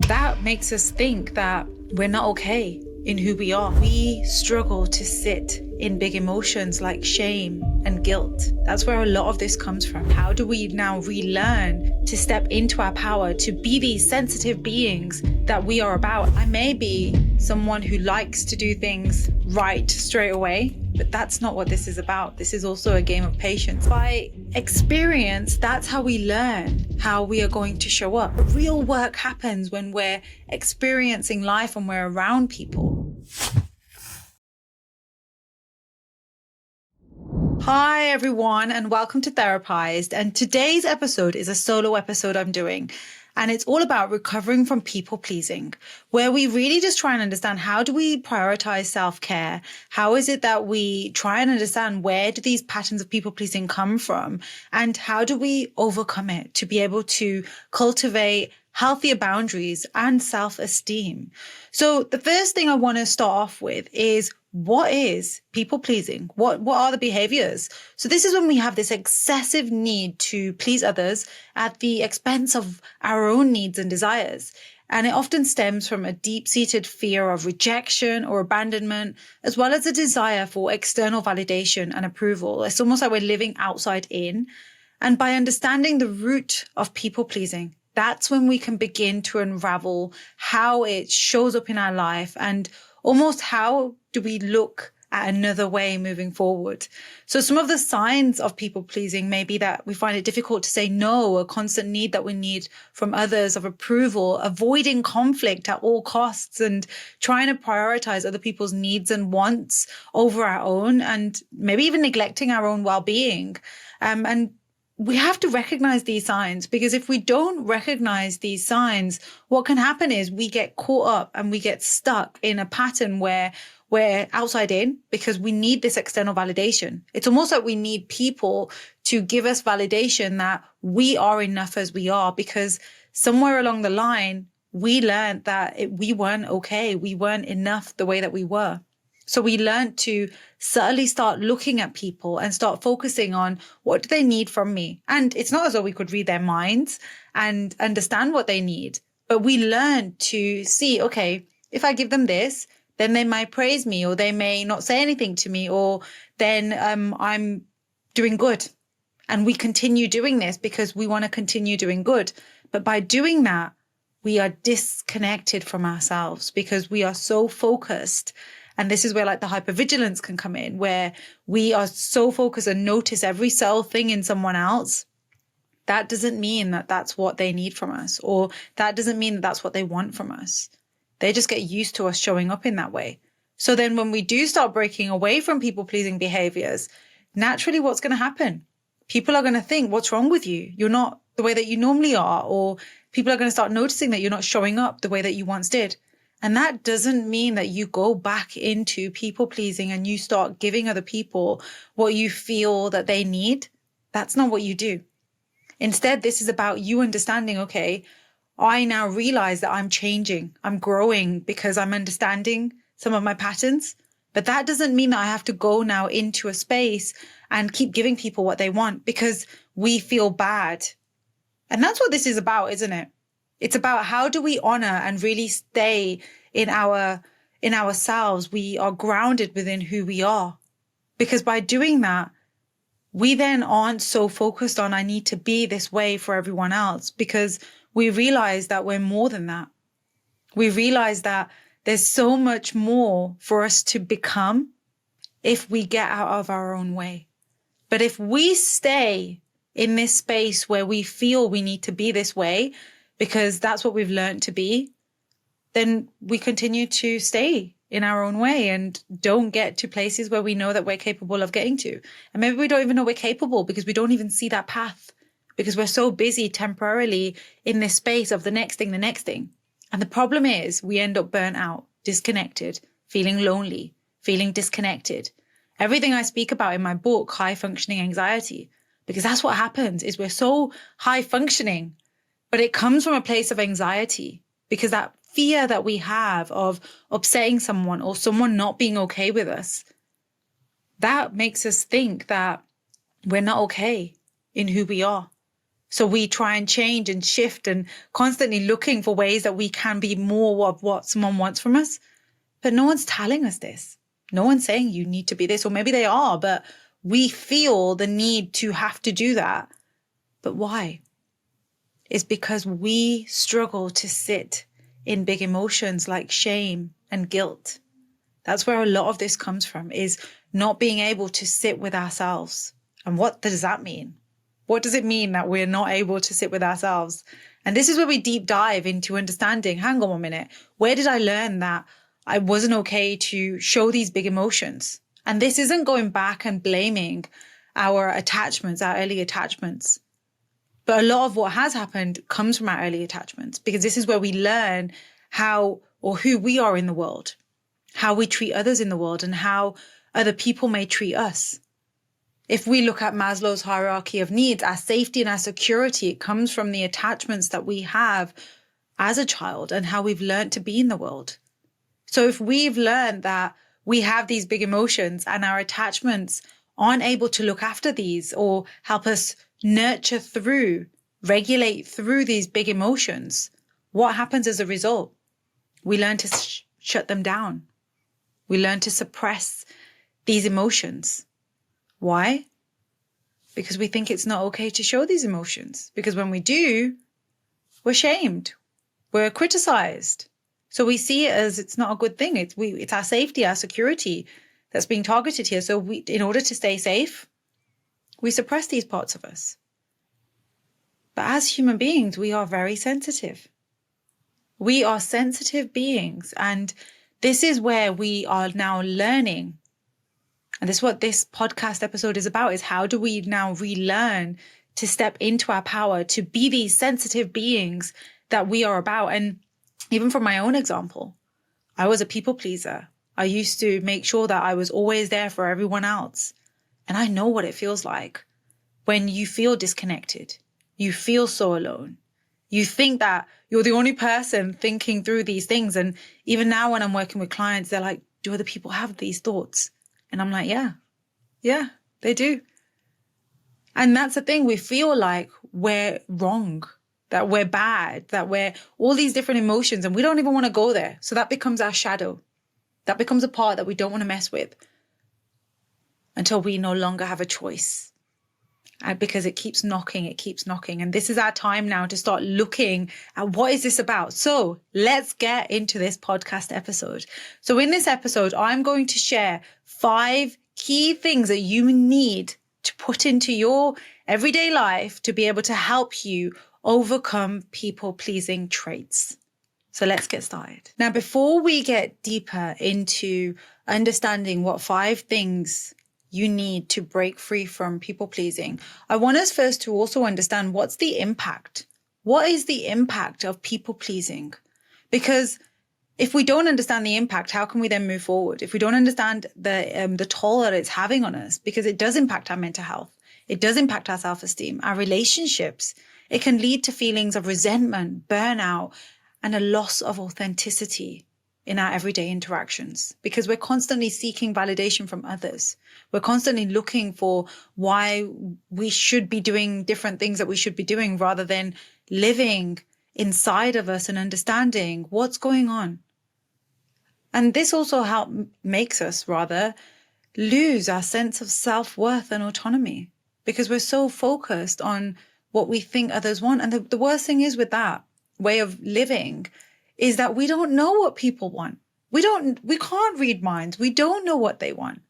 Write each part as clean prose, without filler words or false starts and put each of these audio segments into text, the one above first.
That makes us think that we're not okay in who we are. We struggle to sit in big emotions like shame and guilt. That's where a lot of this comes from. How do we now relearn to step into our power, to be these sensitive beings that we are about? I may be someone who likes to do things right straight away, but that's not what this is about. This is also a game of patience. By experience, that's how we learn how we are going to show up. Real work happens when we're experiencing life and we're around people. Hi everyone, and welcome to Therapized. And today's episode is a solo episode I'm doing. And it's all about recovering from people pleasing, where we really just try and understand, how do we prioritize self-care? How is it that we try and understand, where do these patterns of people pleasing come from? And how do we overcome it to be able to cultivate healthier boundaries and self-esteem? So the first thing I want to start off with is, what is people pleasing? What are the behaviors? So this is when we have this excessive need to please others at the expense of our own needs and desires. And it often stems from a deep-seated fear of rejection or abandonment, as well as a desire for external validation and approval. It's almost like we're living outside in. And by understanding the root of people pleasing, that's when we can begin to unravel how it shows up in our life and almost how do we look at another way moving forward. So some of the signs of people pleasing may be that we find it difficult to say no, a constant need that we need from others of approval, avoiding conflict at all costs, and trying to prioritize other people's needs and wants over our own, and maybe even neglecting our own well-being. And we have to recognize these signs, because if we don't recognize these signs, what can happen is we get caught up and we get stuck in a pattern where we're outside in because we need this external validation. It's almost like we need people to give us validation that we are enough as we are, because somewhere along the line, we learned that we weren't okay. We weren't enough the way that we were. So we learned to subtly start looking at people and start focusing on, what do they need from me? And it's not as though we could read their minds and understand what they need, but we learned to see, okay, if I give them this, then they might praise me, or they may not say anything to me, or then I'm doing good. And we continue doing this because we want to continue doing good. But by doing that, we are disconnected from ourselves because we are so focused. And this is where like the hypervigilance can come in, where we are so focused and notice every subtle thing in someone else. That doesn't mean that that's what they need from us, or that doesn't mean that that's what they want from us. They just get used to us showing up in that way. So then when we do start breaking away from people-pleasing behaviors, naturally what's going to happen? People are going to think, what's wrong with you? You're not the way that you normally are. Or people are going to start noticing that you're not showing up the way that you once did. And that doesn't mean that you go back into people-pleasing and you start giving other people what you feel that they need. That's not what you do. Instead, this is about you understanding, okay, I now realize that I'm changing, I'm growing because I'm understanding some of my patterns. But that doesn't mean that I have to go now into a space and keep giving people what they want because we feel bad. And that's what this is about, isn't it? It's about, how do we honor and really stay in ourselves? We are grounded within who we are. Because by doing that, we then aren't so focused on, I need to be this way for everyone else, because we realize that we're more than that. We realize that there's so much more for us to become if we get out of our own way. But if we stay in this space where we feel we need to be this way, because that's what we've learned to be, then we continue to stay in our own way and don't get to places where we know that we're capable of getting to. And maybe we don't even know we're capable because we don't even see that path, because we're so busy temporarily in this space of the next thing. And the problem is we end up burnt out, disconnected, feeling lonely, feeling disconnected. Everything I speak about in my book, High Functioning Anxiety, because that's what happens, is we're so high functioning, but it comes from a place of anxiety, because that fear that we have of upsetting someone or someone not being okay with us, that makes us think that we're not okay in who we are. So we try and change and shift and constantly looking for ways that we can be more of what someone wants from us. But no one's telling us this. No one's saying you need to be this, or maybe they are, but we feel the need to have to do that. But why? It's because we struggle to sit in big emotions like shame and guilt. That's where a lot of this comes from, is not being able to sit with ourselves. And what does that mean? What does it mean that we're not able to sit with ourselves? And this is where we deep dive into understanding, hang on 1 minute, where did I learn that I wasn't okay to show these big emotions? And this isn't going back and blaming our attachments, our early attachments. But a lot of what has happened comes from our early attachments, because this is where we learn how or who we are in the world, how we treat others in the world, and how other people may treat us. If we look at Maslow's hierarchy of needs, our safety and our security, it comes from the attachments that we have as a child and how we've learned to be in the world. So if we've learned that we have these big emotions and our attachments aren't able to look after these or help us nurture through, regulate through these big emotions, what happens as a result? We learn to shut them down. We learn to suppress these emotions. Why? Because we think it's not okay to show these emotions. Because when we do, we're shamed. We're criticized. So we see it as it's not a good thing. It's our safety, our security that's being targeted here. So in order to stay safe, we suppress these parts of us. But as human beings, we are very sensitive. We are sensitive beings. And this is where we are now learning. And this is what this podcast episode is about, is how do we now relearn to step into our power, to be these sensitive beings that we are about. And even from my own example, I was a people pleaser. I used to make sure that I was always there for everyone else. And I know what it feels like when you feel disconnected. You feel so alone. You think that you're the only person thinking through these things. And even now when I'm working with clients, they're like, do other people have these thoughts? And I'm like, yeah, they do. And that's the thing. We feel like we're wrong, that we're bad, that we're all these different emotions, and we don't even want to go there. So that becomes our shadow. That becomes a part that we don't want to mess with until we no longer have a choice. Because it keeps knocking. And this is our time now to start looking at what is this about. So let's get into this podcast episode. So in this episode, I'm going to share 5 key things that you need to put into your everyday life to be able to help you overcome people-pleasing traits. So let's get started. Now, before we get deeper into understanding what 5 things you need to break free from people pleasing, I want us first to also understand what's the impact. What is the impact of people pleasing? Because if we don't understand the impact, how can we then move forward? If we don't understand the toll that it's having on us, because it does impact our mental health, it does impact our self-esteem, our relationships. It can lead to feelings of resentment, burnout, and a loss of authenticity in our everyday interactions, because we're constantly seeking validation from others. We're constantly looking for why we should be doing different things that we should be doing, rather than living inside of us and understanding what's going on. And this also makes us rather lose our sense of self-worth and autonomy, because we're so focused on what we think others want. And the worst thing is with that way of living is that we don't know what people want. We can't read minds. We don't know what they want.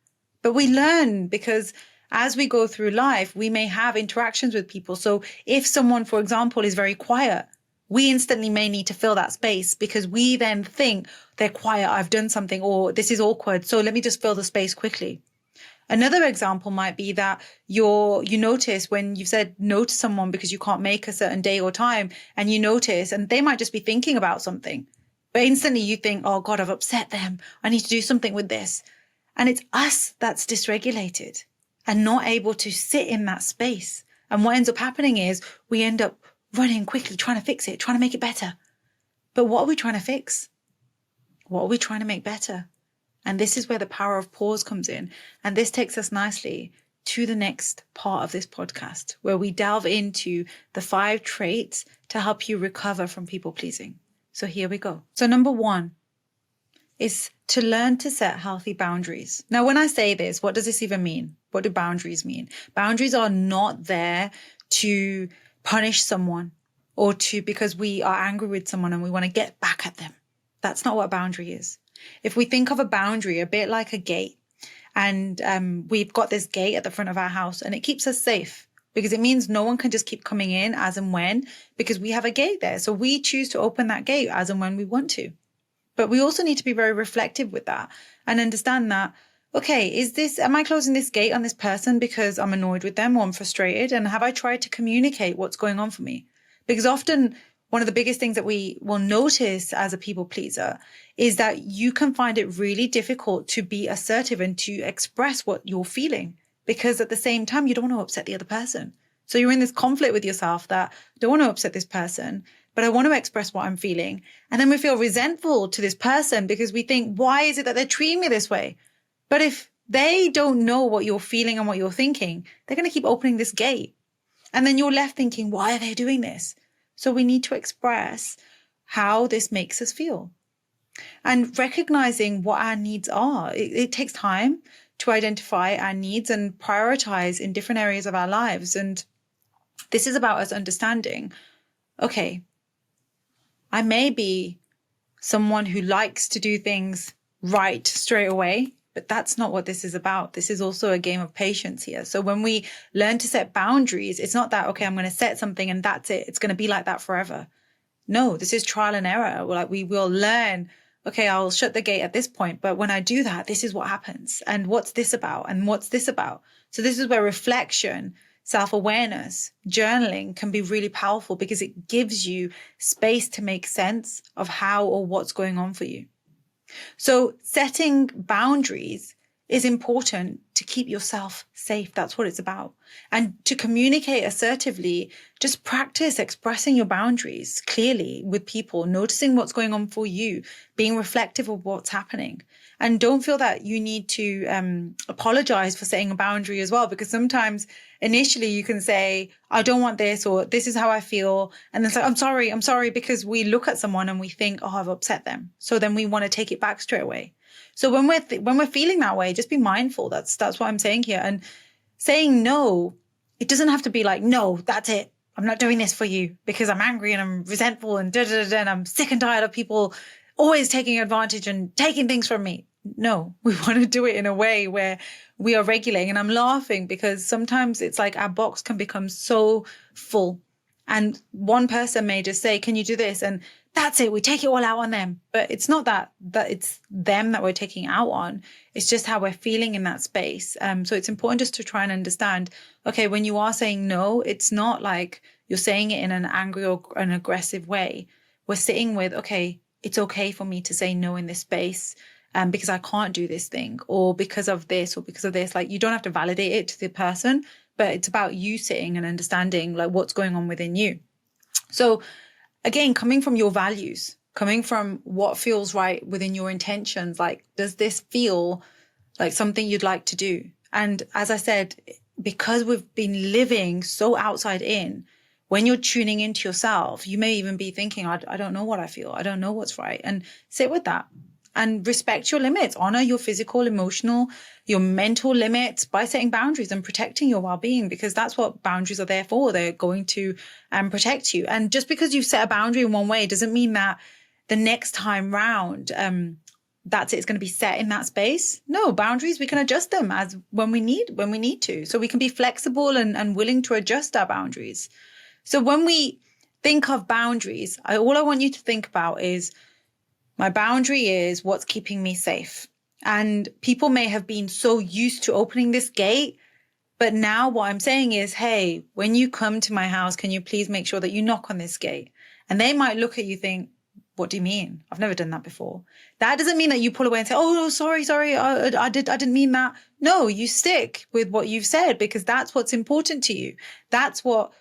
But we learn, because as we go through life, we may have interactions with people. So if someone, for example, is very quiet, we instantly may need to fill that space, because we then think they're quiet, I've done something, or this is awkward, so let me just fill the space quickly. Another example might be that you notice when you've said no to someone because you can't make a certain day or time, and you notice, and they might just be thinking about something, but instantly you think, oh God, I've upset them. I need to do something with this. And it's us that's dysregulated and not able to sit in that space. And what ends up happening is we end up running quickly, trying to fix it, trying to make it better. But what are we trying to fix? What are we trying to make better? And this is where the power of pause comes in. And this takes us nicely to the next part of this podcast, where we delve into the 5 traits to help you recover from people pleasing. So here we go. So number 1 is to learn to set healthy boundaries. Now, when I say this, what does this even mean? What do boundaries mean? Boundaries are not there to punish someone or because we are angry with someone and we want to get back at them. That's not what a boundary is. If we think of a boundary a bit like a gate, and we've got this gate at the front of our house, and it keeps us safe because it means no one can just keep coming in as and when, because we have a gate there. So we choose to open that gate as and when we want to. But we also need to be very reflective with that and understand that, okay, am I closing this gate on this person because I'm annoyed with them or I'm frustrated? And have I tried to communicate what's going on for me? Because often one of the biggest things that we will notice as a people pleaser is that you can find it really difficult to be assertive and to express what you're feeling, because at the same time, you don't want to upset the other person. So you're in this conflict with yourself that I don't want to upset this person, but I want to express what I'm feeling. And then we feel resentful to this person because we think, why is it that they're treating me this way? But if they don't know what you're feeling and what you're thinking, they're going to keep opening this gate. And then you're left thinking, why are they doing this? So we need to express how this makes us feel and recognizing what our needs are. It takes time to identify our needs and prioritize in different areas of our lives. And this is about us understanding, okay, I may be someone who likes to do things right straight away, but that's not what this is about. This is also a game of patience here. So when we learn to set boundaries, it's not that, okay, I'm going to set something and that's it. It's going to be like that forever. No, this is trial and error. Like we will learn, okay, I'll shut the gate at this point, but when I do that, this is what happens. And what's this about? And what's this about? So this is where reflection, self-awareness, journaling can be really powerful, because it gives you space to make sense of how or what's going on for you. So setting boundaries is important to keep yourself safe. That's what it's about. And to communicate assertively, just practice expressing your boundaries clearly with people, noticing what's going on for you, being reflective of what's happening. And don't feel that you need to apologize for setting a boundary as well, because sometimes initially you can say, I don't want this, or this is how I feel. And then it's like, I'm sorry, because we look at someone and we think, oh, I've upset them. So then we want to take it back straight away. So when we're feeling that way, just be mindful. That's what I'm saying here. And saying no, it doesn't have to be like, no, that's it. I'm not doing this for you because I'm angry and I'm resentful and and I'm sick and tired of people always taking advantage and taking things from me. No, we want to do it in a way where we are regulating. And I'm laughing because sometimes it's like our box can become so full, and one person may just say, can you do this? And that's it. We take it all out on them. But it's not that it's them that we're taking out on. It's just how we're feeling in that space. So it's important just to try and understand, okay, when you are saying no, it's not like you're saying it in an angry or an aggressive way. We're sitting with, okay, it's okay for me to say no in this space, because I can't do this thing, or because of this, or because of this. Like, you don't have to validate it to the person, but it's about you sitting and understanding like what's going on within you. So again, coming from your values, coming from what feels right within your intentions, like, does this feel like something you'd like to do? And as I said, because we've been living so outside in, when you're tuning into yourself, you may even be thinking, I don't know what I feel. I don't know what's right. And sit with that and respect your limits. Honor your physical, emotional, your mental limits by setting boundaries and protecting your well-being, because that's what boundaries are there for. They're going to protect you. And just because you've set a boundary in one way doesn't mean that the next time round, that's it. It's going to be set in that space. No, boundaries, we can adjust them as when we need to. So we can be flexible and willing to adjust our boundaries. So when we think of boundaries, all I want you to think about is, my boundary is what's keeping me safe. And people may have been so used to opening this gate, but now what I'm saying is, hey, when you come to my house, can you please make sure that you knock on this gate? And they might look at you, think, what do you mean? I've never done that before. That doesn't mean that you pull away and say, oh, no, sorry, I didn't mean that. No, you stick with what you've said, because that's what's important to you. That's what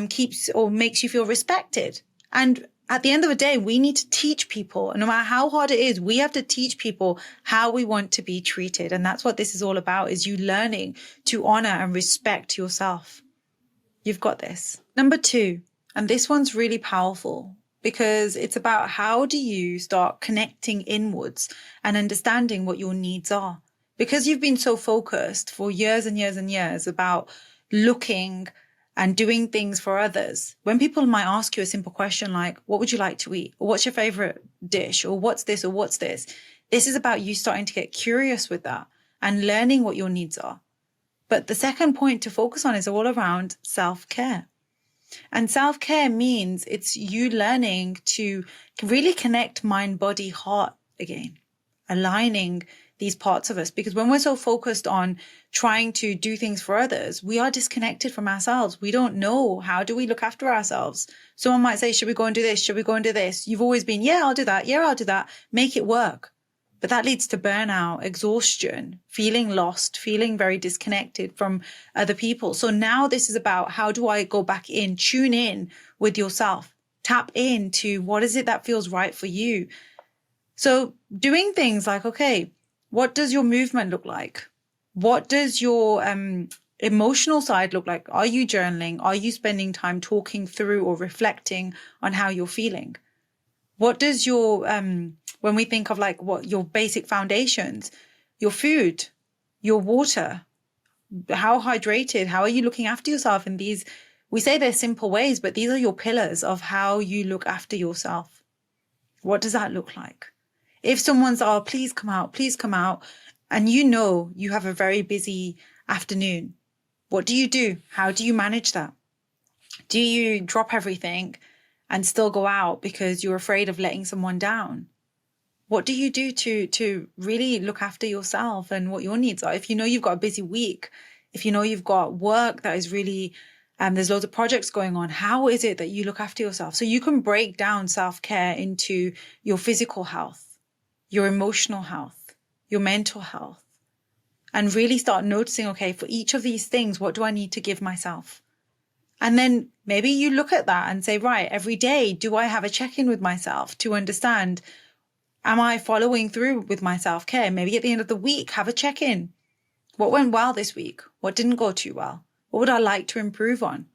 keeps or makes you feel respected. And at the end of the day, we need to teach people, and no matter how hard it is, we have to teach people how we want to be treated. And that's what this is all about, is you learning to honor and respect yourself. You've got this. Number 2, and this one's really powerful because it's about how do you start connecting inwards and understanding what your needs are. Because you've been so focused for years and years and years about looking and doing things for others. When people might ask you a simple question like, what would you like to eat? Or what's your favorite dish? Or what's this? Or what's this? This is about you starting to get curious with that and learning what your needs are. But the second point to focus on is all around self-care. And self-care means it's you learning to really connect mind, body, heart again, aligning these parts of us. Because when we're so focused on trying to do things for others, we are disconnected from ourselves. We don't know, how do we look after ourselves? Someone might say, should we go and do this? Should we go and do this? You've always been, yeah, I'll do that. Yeah, I'll do that. Make it work. But that leads to burnout, exhaustion, feeling lost, feeling very disconnected from other people. So now this is about, how do I go back in, tune in with yourself, tap into what is it that feels right for you? So doing things like, okay, what does your movement look like? What does your emotional side look like? Are you journaling? Are you spending time talking through or reflecting on how you're feeling? What does your, when we think of like what your basic foundations, your food, your water, how hydrated, how are you looking after yourself in these, we say they're simple ways, but these are your pillars of how you look after yourself. What does that look like? If someone's, oh, please come out, and you know you have a very busy afternoon, what do you do? How do you manage that? Do you drop everything and still go out because you're afraid of letting someone down? What do you do to really look after yourself and what your needs are? If you know you've got a busy week, if you know you've got work that is really, there's loads of projects going on, how is it that you look after yourself? So you can break down self-care into your physical health, your emotional health, your mental health, and really start noticing, okay, for each of these things, what do I need to give myself? And then maybe you look at that and say, right, every day, do I have a check-in with myself to understand, am I following through with my self-care? Maybe at the end of the week, have a check-in. What went well this week? What didn't go too well? What would I like to improve on?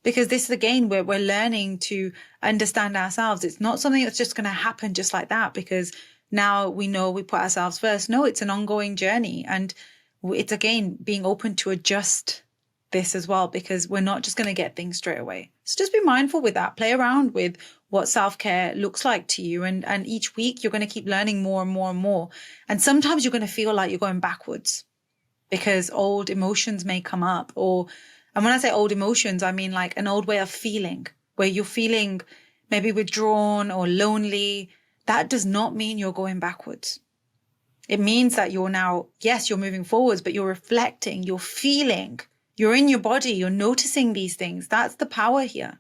Because this is, again, where we're learning to understand ourselves. It's not something that's just going to happen just like that because now we know we put ourselves first. No, it's an ongoing journey. And it's, again, being open to adjust this as well, because we're not just going to get things straight away. So just be mindful with that. Play around with what self-care looks like to you. And each week you're going to keep learning more and more and more. And sometimes you're going to feel like you're going backwards because old emotions may come up. And when I say old emotions, I mean like an old way of feeling, where you're feeling maybe withdrawn or lonely. That does not mean you're going backwards. It means that you're now, yes, you're moving forwards, but you're reflecting, you're feeling, you're in your body, you're noticing these things. That's the power here.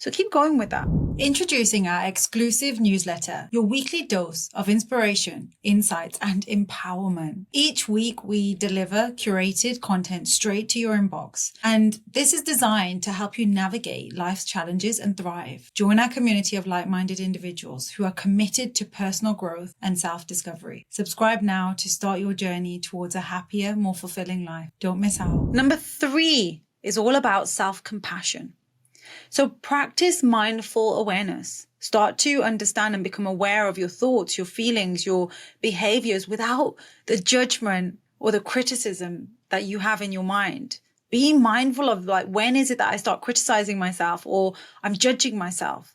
So keep going with that. Introducing our exclusive newsletter, your weekly dose of inspiration, insights, and empowerment. Each week, we deliver curated content straight to your inbox. And this is designed to help you navigate life's challenges and thrive. Join our community of like-minded individuals who are committed to personal growth and self-discovery. Subscribe now to start your journey towards a happier, more fulfilling life. Don't miss out. Number 3 is all about self-compassion. So practice mindful awareness. Start to understand and become aware of your thoughts, your feelings, your behaviors without the judgment or the criticism that you have in your mind. Be mindful of like, when is it that I start criticizing myself or I'm judging myself?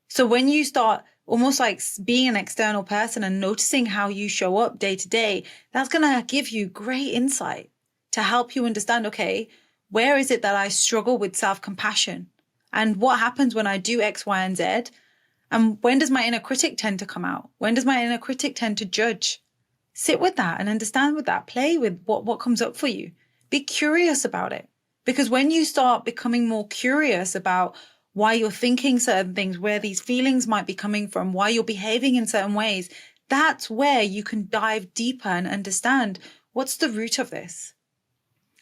So when you start almost like being an external person and noticing how you show up day to day, that's going to give you great insight to help you understand, okay, where is it that I struggle with self-compassion? And what happens when I do X, Y, and Z? And when does my inner critic tend to come out? When does my inner critic tend to judge? Sit with that and understand with that. Play with what comes up for you. Be curious about it. Because when you start becoming more curious about why you're thinking certain things, where these feelings might be coming from, why you're behaving in certain ways, that's where you can dive deeper and understand what's the root of this.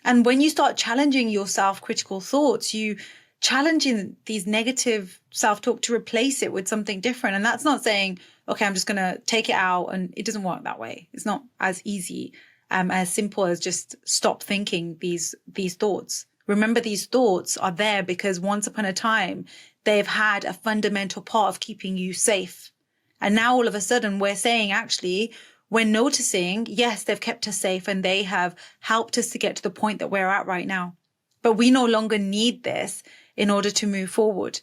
And when you start challenging your self-critical thoughts, you challenging these negative self-talk to replace it with something different. And that's not saying, okay, I'm just going to take it out, and it doesn't work that way. It's not as easy, as simple as just stop thinking these thoughts. Remember, these thoughts are there because once upon a time, they've had a fundamental part of keeping you safe. And now all of a sudden we're saying, actually, we're noticing, yes, they've kept us safe and they have helped us to get to the point that we're at right now. But we no longer need this in order to move forward.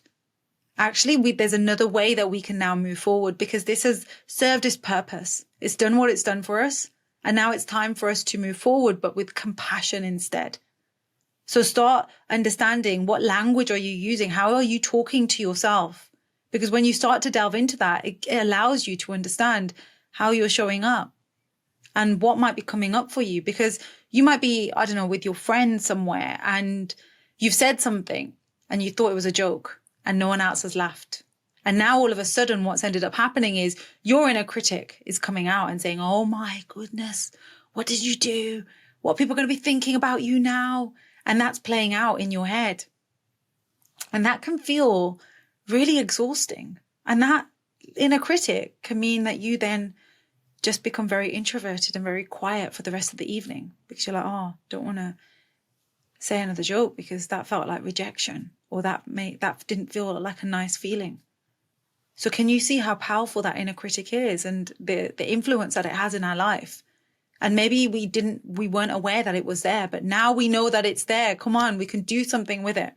Actually, there's another way that we can now move forward, because this has served its purpose. It's done what it's done for us. And now it's time for us to move forward, but with compassion instead. So start understanding, what language are you using? How are you talking to yourself? Because when you start to delve into that, it allows you to understand how you're showing up and what might be coming up for you. Because you might be, I don't know, with your friend somewhere and you've said something and you thought it was a joke and no one else has laughed. And now all of a sudden what's ended up happening is your inner critic is coming out and saying, oh my goodness, what did you do? What are people going to be thinking about you now? And that's playing out in your head. And that can feel really exhausting. And that inner critic can mean that you then just become very introverted and very quiet for the rest of the evening, because you're like, oh, don't want to say another joke because that felt like rejection, or that didn't feel like a nice feeling. So can you see how powerful that inner critic is and the influence that it has in our life? And maybe we weren't aware that it was there, but now we know that it's there. Come on, we can do something with it.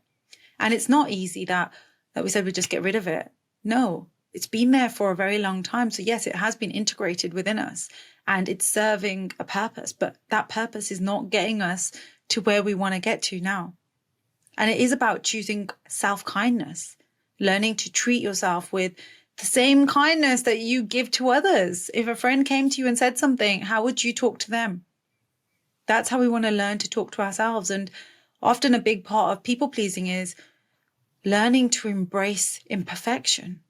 And it's not easy that we said we just get rid of it. No, it's been there for a very long time. So yes, it has been integrated within us and it's serving a purpose, but that purpose is not getting us to where we want to get to now. And it is about choosing self-kindness, learning to treat yourself with the same kindness that you give to others. If a friend came to you and said something, how would you talk to them? That's how we want to learn to talk to ourselves. And often a big part of people pleasing is learning to embrace imperfection,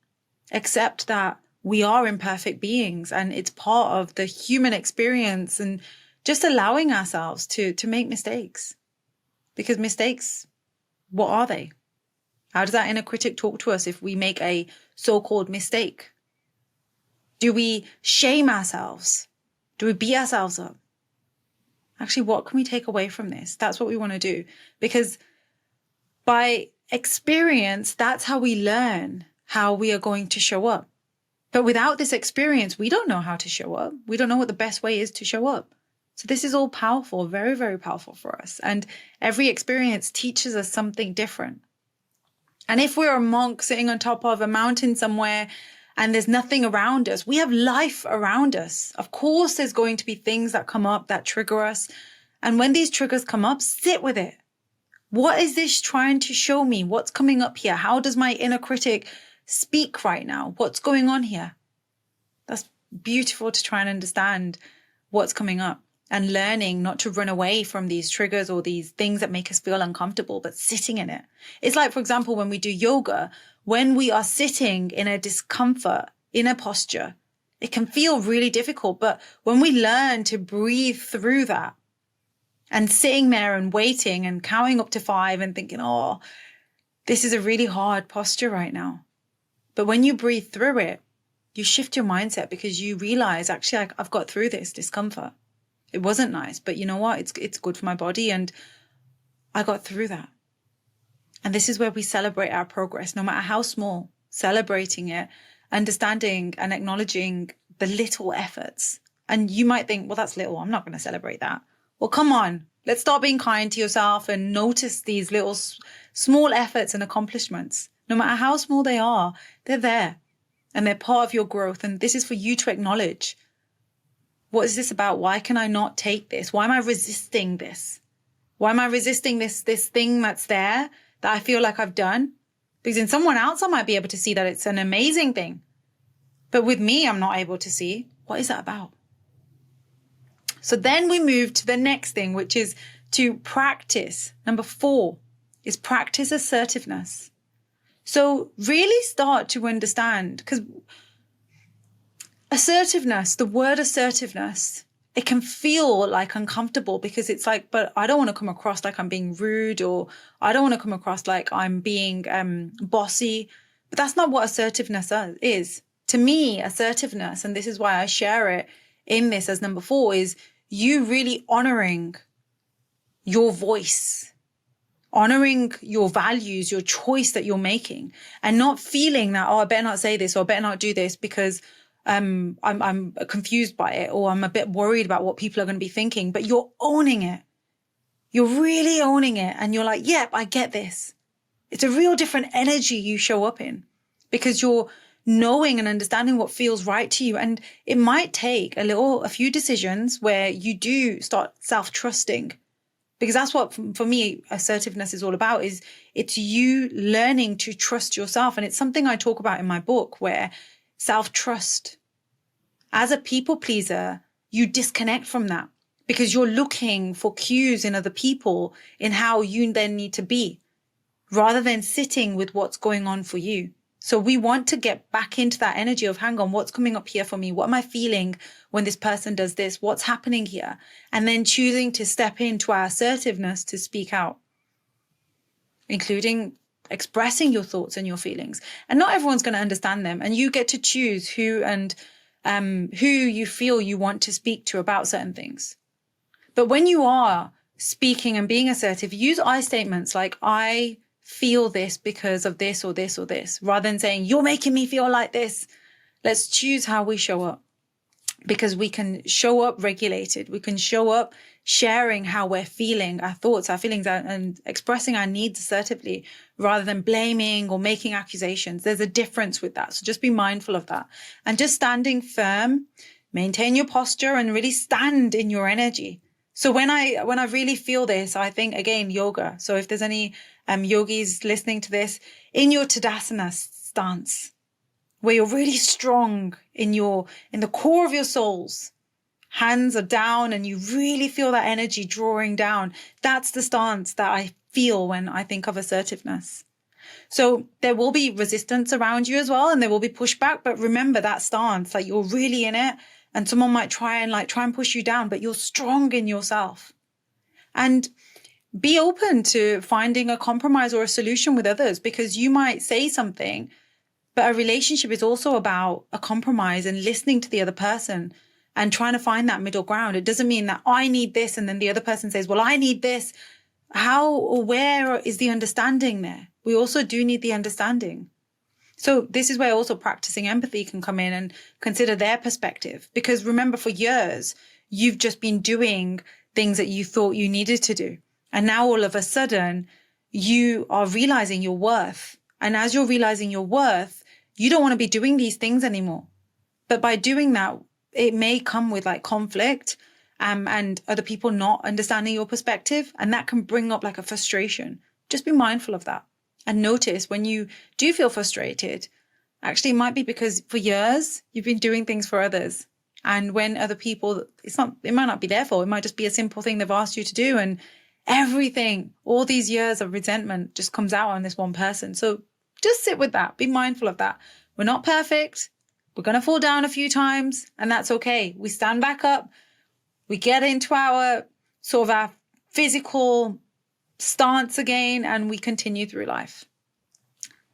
accept that we are imperfect beings and it's part of the human experience, and just allowing ourselves to make mistakes. Because mistakes, what are they? How does that inner critic talk to us if we make a so-called mistake? Do we shame ourselves? Do we beat ourselves up? Actually, what can we take away from this? That's what we want to do. Because by experience, that's how we learn how we are going to show up. But without this experience, we don't know how to show up. We don't know what the best way is to show up. So this is all powerful, very, very powerful for us. And every experience teaches us something different. And if we're a monk sitting on top of a mountain somewhere and there's nothing around us, we have life around us. Of course, there's going to be things that come up that trigger us. And when these triggers come up, sit with it. What is this trying to show me? What's coming up here? How does my inner critic speak right now? What's going on here? That's beautiful to try and understand what's coming up. And learning not to run away from these triggers or these things that make us feel uncomfortable, but sitting in it. It's like, for example, when we do yoga, when we are sitting in a discomfort, in a posture, it can feel really difficult. But when we learn to breathe through that and sitting there and waiting and counting up to 5 and thinking, oh, this is a really hard posture right now. But when you breathe through it, you shift your mindset because you realize, actually, I've got through this discomfort. It wasn't nice, but you know what? It's good for my body and I got through that. And this is where we celebrate our progress, no matter how small, celebrating it, understanding and acknowledging the little efforts. And you might think, well, that's little. I'm not going to celebrate that. Well, come on. Let's start being kind to yourself and notice these little small efforts and accomplishments. No matter how small they are, they're there and they're part of your growth. And this is for you to acknowledge. What is this about? Why can I not take this? Why am I resisting this? Why am I resisting this thing that's there that I feel like I've done? Because in someone else, I might be able to see that it's an amazing thing. But with me, I'm not able to see. What is that about? So then we move to the next thing, which is to practice. Number 4 is practice assertiveness. So really start to understand, because assertiveness, the word assertiveness it can feel like uncomfortable because it's like, but I don't want to come across like I'm being rude, or I don't want to come across like I'm being bossy. But that's not what assertiveness is. To me, assertiveness, and this is why I share it in this as number 4, is you really honoring your voice, honoring your values, your choice that you're making, and not feeling that, oh, I better not say this, or I better not do this because I'm confused by it, or I'm a bit worried about what people are going to be thinking. But you're owning it. You're really owning it. And you're like, yep, I get this. It's a real different energy you show up in because you're knowing and understanding what feels right to you. And it might take a few decisions where you do start self-trusting, because that's what, for me, assertiveness is all about, is it's you learning to trust yourself. And it's something I talk about in my book, where self-trust, as a people pleaser, you disconnect from that because you're looking for cues in other people in how you then need to be, rather than sitting with what's going on for you. So we want to get back into that energy of, hang on, what's coming up here for me? What am I feeling when this person does this? What's happening here? And then choosing to step into our assertiveness to speak out, including expressing your thoughts and your feelings. And not everyone's going to understand them. And you get to choose who you feel you want to speak to about certain things. But when you are speaking and being assertive, use I statements like, I feel this because of this or this or this, rather than saying, you're making me feel like this. Let's choose how we show up, because we can show up regulated. We can show up sharing how we're feeling, our thoughts, our feelings, and expressing our needs assertively, rather than blaming or making accusations. There's a difference with that. So just be mindful of that. And just standing firm, maintain your posture, and really stand in your energy. So when I really feel this, I think, again, yoga. So if there's any yogis listening to this, in your Tadasana stance, where you're really strong in the core of your souls, hands are down, and you really feel that energy drawing down. That's the stance that I feel when I think of assertiveness. So there will be resistance around you as well, and there will be pushback. But remember that stance, like you're really in it, and someone might try and push you down, but you're strong in yourself. And be open to finding a compromise or a solution with others, because you might say something, but a relationship is also about a compromise and listening to the other person and trying to find that middle ground. It doesn't mean that I need this and then the other person says, well, I need this. How or where is the understanding there? We also do need the understanding. So this is where also practicing empathy can come in, and consider their perspective. Because remember, for years, you've just been doing things that you thought you needed to do. And now all of a sudden, you are realizing your worth. And as you're realizing your worth, you don't want to be doing these things anymore. But by doing that, it may come with like conflict and other people not understanding your perspective. And that can bring up like a frustration. Just be mindful of that. And notice when you do feel frustrated, actually it might be because for years you've been doing things for others. And when other people, it might not be their fault. It might just be a simple thing they've asked you to do. And everything, all these years of resentment just comes out on this one person. So just sit with that. Be mindful of that. We're not perfect. We're going to fall down a few times, and that's okay. We stand back up. We get into our physical stance again, and we continue through life.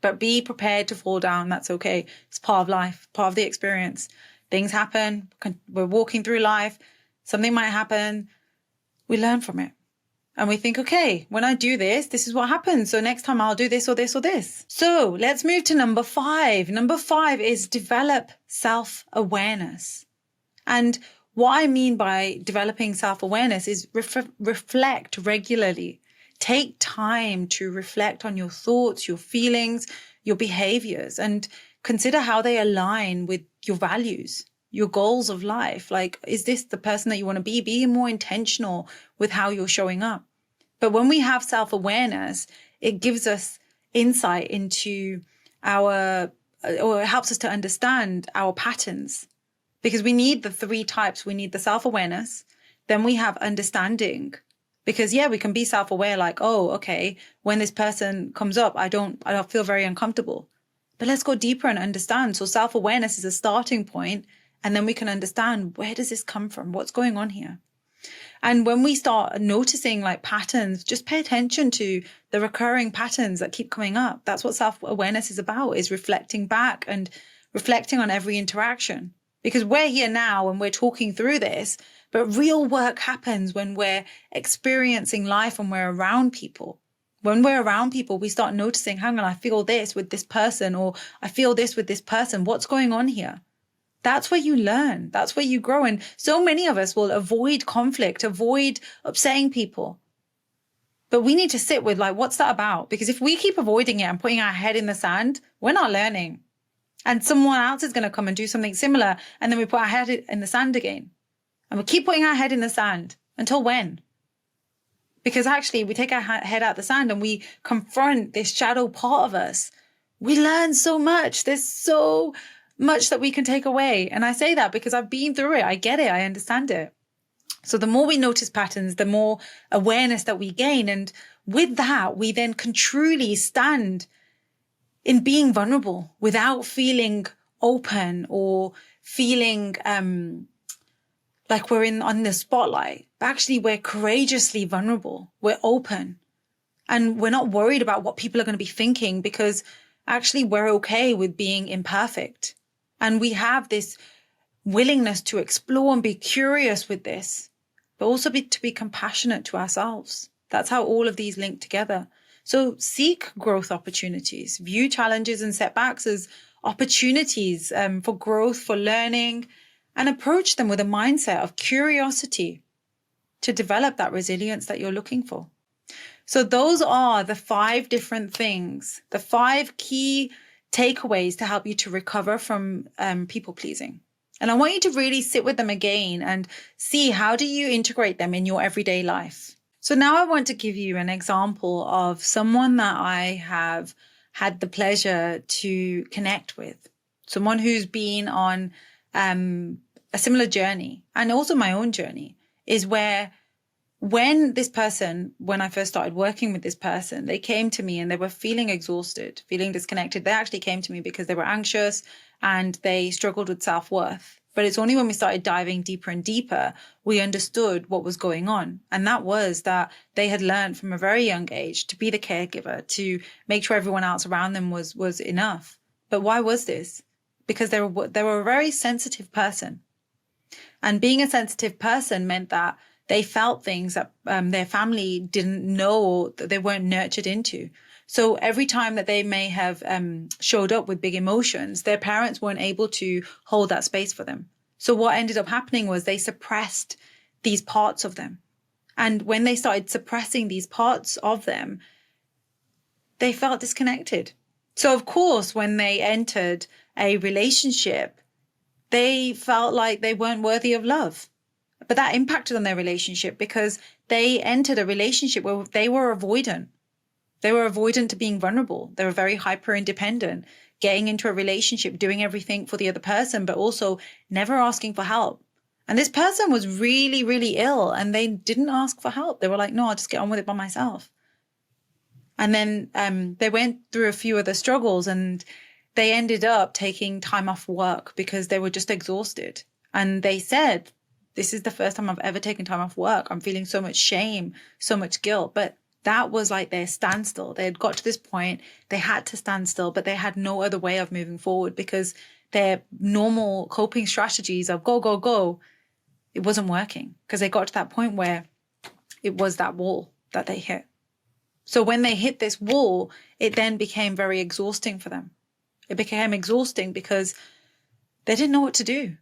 But be prepared to fall down. That's okay. It's part of life, part of the experience. Things happen. We're walking through life. Something might happen. We learn from it. And we think, okay, when I do this, this is what happens. So next time I'll do this or this or this. So let's move to number 5. Number 5 is develop self-awareness. And what I mean by developing self-awareness is reflect regularly. Take time to reflect on your thoughts, your feelings, your behaviors, and consider how they align with your values, your goals of life. Like, is this the person that you want to be? Be more intentional with how you're showing up. But when we have self-awareness, it gives us insight into or it helps us to understand our patterns, because we need the 3 types. We need the self-awareness. Then we have understanding, because we can be self-aware, like, oh, okay, when this person comes up, I don't feel very uncomfortable. But let's go deeper and understand. So self-awareness is a starting point, And then we can understand, where does this come from? What's going on here? And when we start noticing like patterns, just pay attention to the recurring patterns that keep coming up. That's what self-awareness is about, is reflecting back and reflecting on every interaction. Because we're here now and we're talking through this, but real work happens when we're experiencing life and we're around people. When we're around people, we start noticing, hang on, I feel this with this person, or I feel this with this person. What's going on here? That's where you learn. That's where you grow. And so many of us will avoid conflict, avoid upsetting people. But we need to sit with like, what's that about? Because if we keep avoiding it and putting our head in the sand, we're not learning. And someone else is going to come and do something similar. And then we put our head in the sand again. And we keep putting our head in the sand. Until when? Because actually we take our head out the sand and we confront this shadow part of us. We learn so much. There's so much that we can take away. And I say that because I've been through it. I get it. I understand it. So the more we notice patterns, the more awareness that we gain. And with that, we then can truly stand in being vulnerable without feeling open or feeling like we're on the spotlight. But actually, we're courageously vulnerable. We're open. And we're not worried about what people are going to be thinking, because actually we're okay with being imperfect. And we have this willingness to explore and be curious with this, but also to be compassionate to ourselves. That's how all of these link together. So seek growth opportunities, view challenges and setbacks as opportunities for growth, for learning, and approach them with a mindset of curiosity to develop that resilience that you're looking for. So those are the 5 different things, the 5 key takeaways to help you to recover from people pleasing. And I want you to really sit with them again and see, how do you integrate them in your everyday life? So now I want to give you an example of someone that I have had the pleasure to connect with, someone who's been on a similar journey, and also my own journey, is where when I first started working with this person, they came to me and they were feeling exhausted, feeling disconnected. They actually came to me because they were anxious and they struggled with self-worth. But it's only when we started diving deeper and deeper, we understood what was going on. And that was that they had learned from a very young age to be the caregiver, to make sure everyone else around them was enough. But why was this? Because they were a very sensitive person. And being a sensitive person meant that they felt things that their family didn't know, or that they weren't nurtured into. So every time that they may have showed up with big emotions, their parents weren't able to hold that space for them. So what ended up happening was they suppressed these parts of them. And when they started suppressing these parts of them, they felt disconnected. So of course, when they entered a relationship, they felt like they weren't worthy of love. But that impacted on their relationship because they entered a relationship where they were avoidant. They were avoidant to being vulnerable. They were very hyper independent, getting into a relationship, doing everything for the other person, but also never asking for help. And this person was really, really ill and they didn't ask for help. They were like, no, I'll just get on with it by myself. And then they went through a few other struggles and they ended up taking time off work because they were just exhausted. And they said, this is the first time I've ever taken time off work. I'm feeling so much shame, so much guilt. But that was like their standstill. They had got to this point, they had to stand still, but they had no other way of moving forward because their normal coping strategies of go, go, go, it wasn't working because they got to that point where it was that wall that they hit. So when they hit this wall, it then became very exhausting for them. It became exhausting because they didn't know what to do.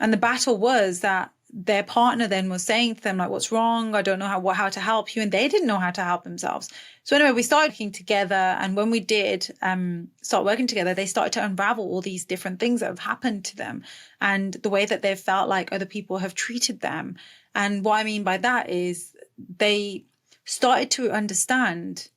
And the battle was that their partner then was saying to them, like, what's wrong? I don't know how to help you. And they didn't know how to help themselves. So anyway, we started working together. And when we did start working together, they started to unravel all these different things that have happened to them and the way that they've felt like other people have treated them. And what I mean by that is they started to understand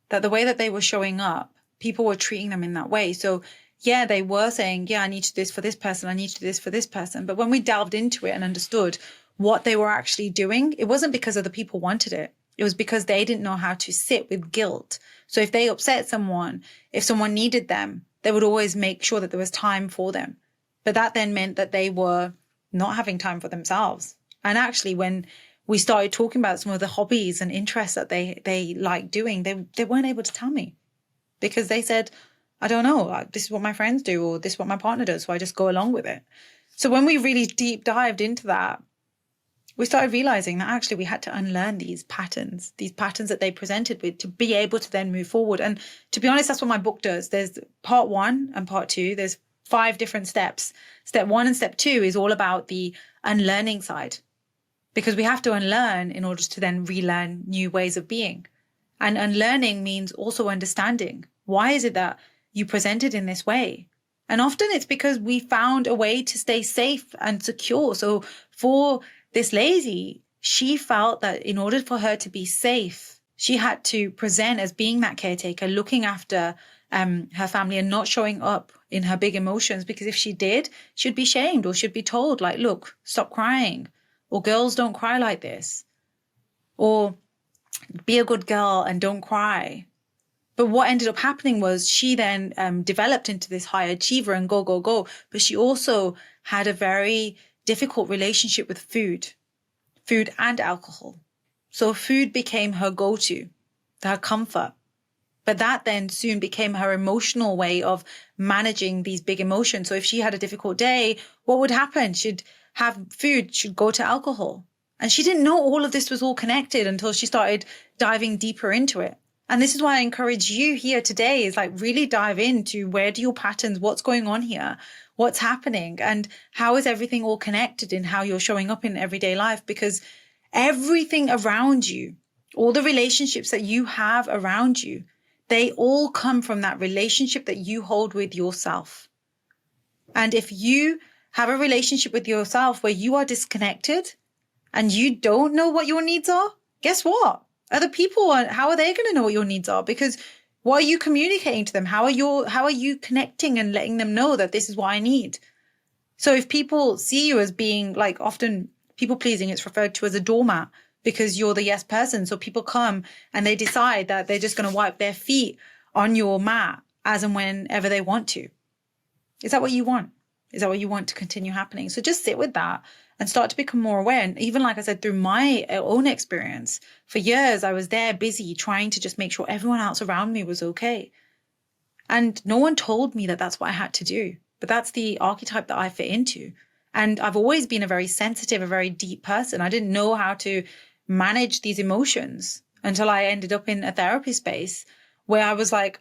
that the way that they were showing up, people were treating them in that way. So yeah, they were saying, yeah, I need to do this for this person. I need to do this for this person. But when we delved into it and understood what they were actually doing, it wasn't because other people wanted it. It was because they didn't know how to sit with guilt. So if they upset someone, if someone needed them, they would always make sure that there was time for them. But that then meant that they were not having time for themselves. And actually, when we started talking about some of the hobbies and interests that they like doing, they weren't able to tell me, because they said, I don't know, this is what my friends do, or this is what my partner does, so I just go along with it. So when we really deep dived into that, we started realizing that actually we had to unlearn these patterns that they presented with, to be able to then move forward. And to be honest, that's what my book does. There's part 1 and part 2. There's 5 different steps. Step 1 and step 2 is all about the unlearning side, because we have to unlearn in order to then relearn new ways of being. And unlearning means also understanding. Why is it that you presented in this way? And often it's because we found a way to stay safe and secure. So for this lady, she felt that in order for her to be safe, she had to present as being that caretaker, looking after her family and not showing up in her big emotions, because if she did, she'd be shamed, or she'd be told, like, look, stop crying, or girls don't cry like this, or be a good girl and don't cry. But what ended up happening was she then developed into this high achiever and go, go, go. But she also had a very difficult relationship with food and alcohol. So food became her go-to, her comfort. But that then soon became her emotional way of managing these big emotions. So if she had a difficult day, what would happen? She'd have food, she'd go to alcohol. And she didn't know all of this was all connected until she started diving deeper into it. And this is why I encourage you here today, is like really dive into, where do your patterns, what's going on here, what's happening, and how is everything all connected in how you're showing up in everyday life? Because everything around you, all the relationships that you have around you, they all come from that relationship that you hold with yourself. And if you have a relationship with yourself where you are disconnected and you don't know what your needs are, guess what? Other people, how are they going to know what your needs are? Because what are you communicating to them? How are you connecting and letting them know that this is what I need? So if people see you as being, like, often people pleasing, it's referred to as a doormat, because you're the yes person. So people come and they decide that they're just going to wipe their feet on your mat as and whenever they want to. Is that what you want? Is that what you want to continue happening? So just sit with that and start to become more aware. And even, like I said, through my own experience, for years, I was there busy trying to just make sure everyone else around me was okay. And no one told me that that's what I had to do. But that's the archetype that I fit into. And I've always been a very sensitive, a very deep person. I didn't know how to manage these emotions until I ended up in a therapy space where I was like,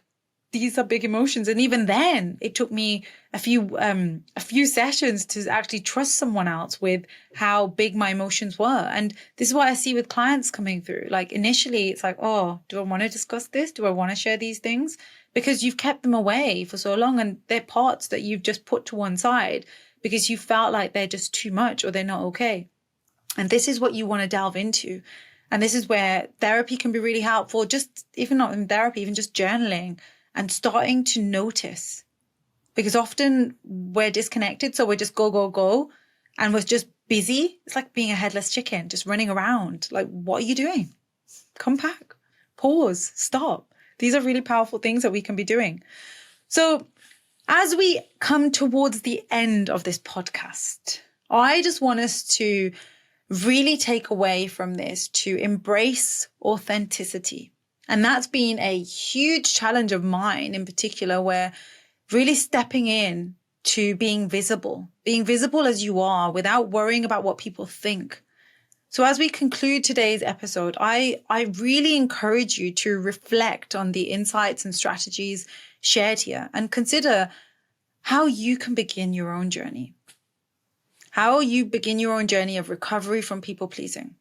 these are big emotions. And even then, it took me a few sessions to actually trust someone else with how big my emotions were. And this is what I see with clients coming through. Like, initially, it's like, oh, do I want to discuss this? Do I want to share these things? Because you've kept them away for so long, and they're parts that you've just put to one side because you felt like they're just too much or they're not okay. And this is what you want to delve into. And this is where therapy can be really helpful. Just even not in therapy, even just journaling and starting to notice, because often we're disconnected. So we're just go, go, go. And we're just busy. It's like being a headless chicken, just running around. Like, what are you doing? Come back, pause, stop. These are really powerful things that we can be doing. So as we come towards the end of this podcast, I just want us to really take away from this to embrace authenticity. And that's been a huge challenge of mine in particular, where really stepping in to being visible as you are without worrying about what people think. So as we conclude today's episode, I really encourage you to reflect on the insights and strategies shared here and consider how you can begin your own journey. How you begin your own journey of recovery from people pleasing.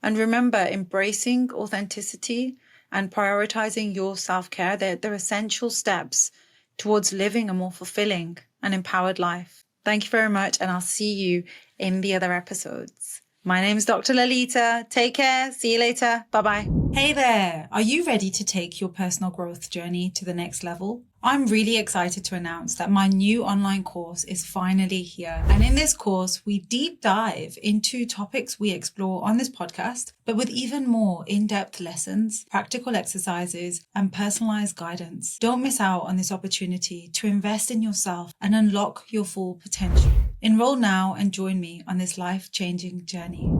And remember, embracing authenticity and prioritizing your self-care, they're essential steps towards living a more fulfilling and empowered life. Thank you very much, and I'll see you in the other episodes. My name is Dr. Lalita. Take care. See you later. Bye-bye. Hey there. Are you ready to take your personal growth journey to the next level? I'm really excited to announce that my new online course is finally here. And in this course, we deep dive into topics we explore on this podcast, but with even more in-depth lessons, practical exercises, and personalized guidance. Don't miss out on this opportunity to invest in yourself and unlock your full potential. Enroll now and join me on this life-changing journey.